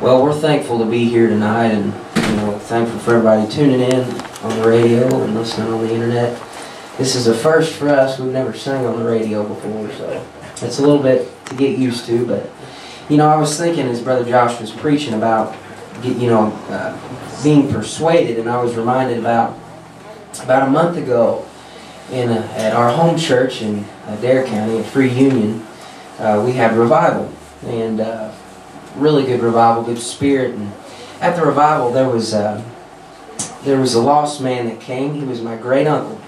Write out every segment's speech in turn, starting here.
Well, we're thankful to be here tonight, and thankful for everybody tuning in on the radio and listening on the internet. This is a first for us. We've never sang on the radio before, so it's a little bit to get used to. But I was thinking as Brother Josh was preaching about being persuaded, and I was reminded about a month ago at our home church in Dare County at Free Union. We had revival, and really good revival, good spirit. And at the revival, there was a lost man that came. He was my great uncle.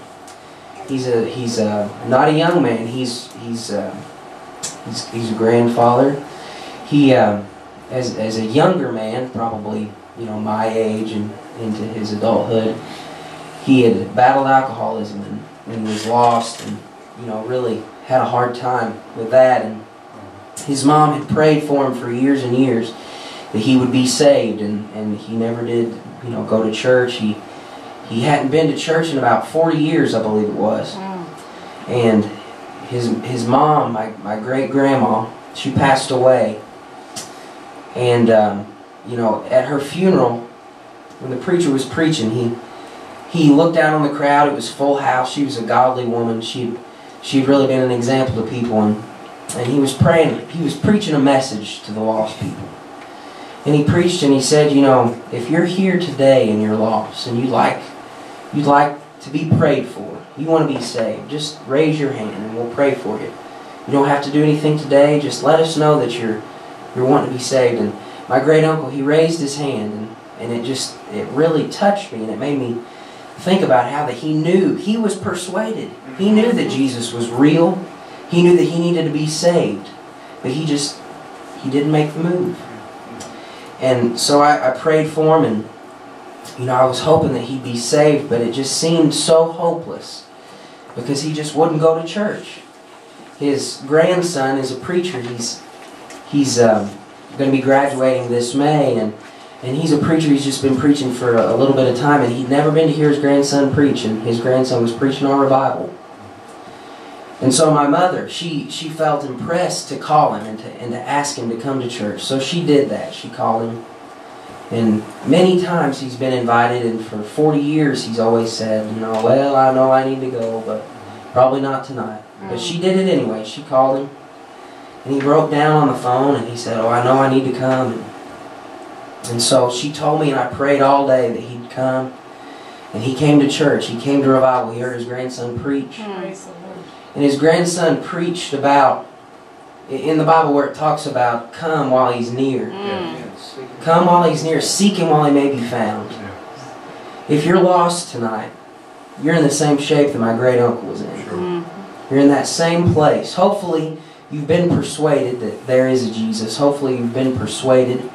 He's not a young man. He's a grandfather. He as a younger man, probably my age and into his adulthood, he had battled alcoholism and was lost, and really had a hard time with that. And his mom had prayed for him for years and years that he would be saved, and he never did go to church. He hadn't been to church in about 40 years, I believe it was. And his mom, my great grandma, she passed away. And at her funeral, when the preacher was preaching, he looked out on the crowd. It was full house. She was a godly woman. She'd really been an example to people, and he was praying. He was preaching a message to the lost people. And he preached, and he said, if you're here today and you're lost, and you'd like to be prayed for, you want to be saved, just raise your hand and we'll pray for you. You don't have to do anything today. Just let us know that you're wanting to be saved. And my great uncle, he raised his hand, and it really touched me, and it made me think about how that he knew, he was persuaded. He knew that Jesus was real. He knew that he needed to be saved, but he didn't make the move. And so I prayed for him, and I was hoping that he'd be saved, but it just seemed so hopeless because he just wouldn't go to church. His grandson is a preacher. He's going to be graduating this May, and he's a preacher. He's just been preaching for a little bit of time, and he'd never been to hear his grandson preach, and his grandson was preaching on revival. And so my mother, she felt impressed to call him and to ask him to come to church. So she did that. She called him. And many times he's been invited, and for 40 years he's always said, well, I know I need to go, but probably not tonight. But she did it anyway. She called him, and he broke down on the phone, and he said, oh, I know I need to come. And so she told me, and I prayed all day that he'd come. And he came to church. He came to revival. He heard his grandson preach. And his grandson preached about, in the Bible where it talks about come while he's near. Come while he's near. Seek him while he may be found. If you're lost tonight, you're in the same shape that my great uncle was in. You're in that same place. Hopefully you've been persuaded that there is a Jesus. Hopefully you've been persuaded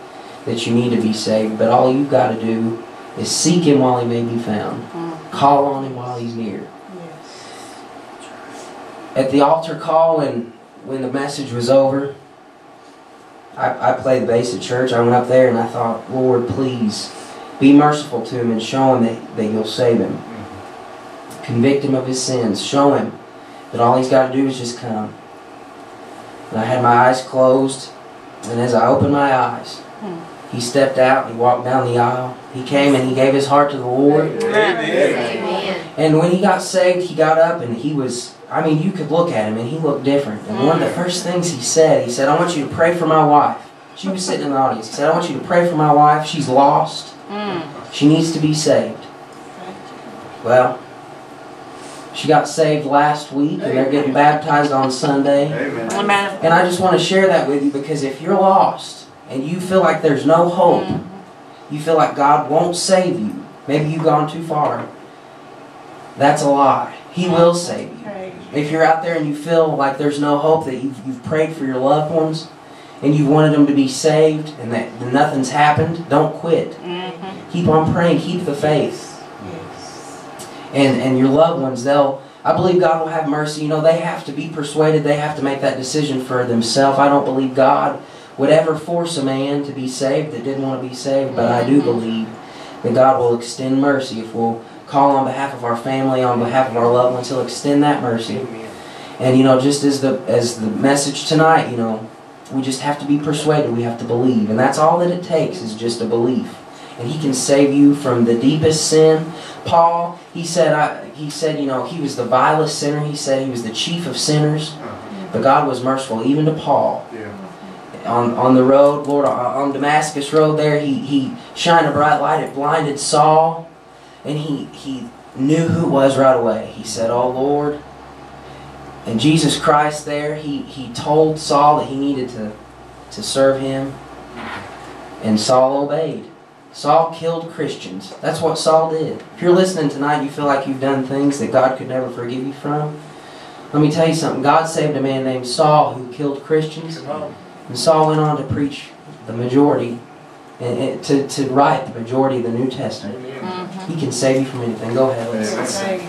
that you need to be saved. But all you've got to do is seek him while he may be found. Call on him while he's near. At the altar call, and when the message was over, I played the bass at church. I went up there and I thought, Lord, please be merciful to him and show him that you'll save him. Convict him of his sins. Show him that all he's got to do is just come. And I had my eyes closed, and as I opened my eyes, he stepped out and he walked down the aisle. He came and he gave his heart to the Lord. Amen. And when he got saved, he got up and he was, you could look at him and he looked different. And one of the first things he said, I want you to pray for my wife. She was sitting in the audience. He said, I want you to pray for my wife. She's lost. She needs to be saved. Well, she got saved last week, and they're getting baptized on Sunday. Amen. And I just want to share that with you, because if you're lost and you feel like there's no hope, you feel like God won't save you, maybe you've gone too far, that's a lie. He will save you. If you're out there and you feel like there's no hope, that you've prayed for your loved ones and you wanted them to be saved and that nothing's happened, don't quit. Keep on praying. Keep the faith. And your loved ones, I believe God will have mercy. They have to be persuaded. They have to make that decision for themselves. I don't believe God would ever force a man to be saved that didn't want to be saved, but I do believe that God will extend mercy if we'll call on behalf of our family, on behalf of our loved ones. He'll extend that mercy. And just as the message tonight, We just have to be persuaded. We have to believe. And that's all that it takes, is just a belief. And He can save you from the deepest sin. Paul, he said, you know, he was the vilest sinner. He said he was the chief of sinners. But God was merciful even to Paul. On the road, Lord, on Damascus Road there, he shined a bright light. It blinded Saul. And he knew who it was right away. He said, "Oh Lord." And Jesus Christ there, he told Saul that he needed to serve him. And Saul obeyed. Saul killed Christians. That's what Saul did. If you're listening tonight, you feel like you've done things that God could never forgive you from, let me tell you something. God saved a man named Saul who killed Christians. And Saul went on to preach the majority, and to write the majority of the New Testament. He can save you from anything. Go ahead. Let's sing.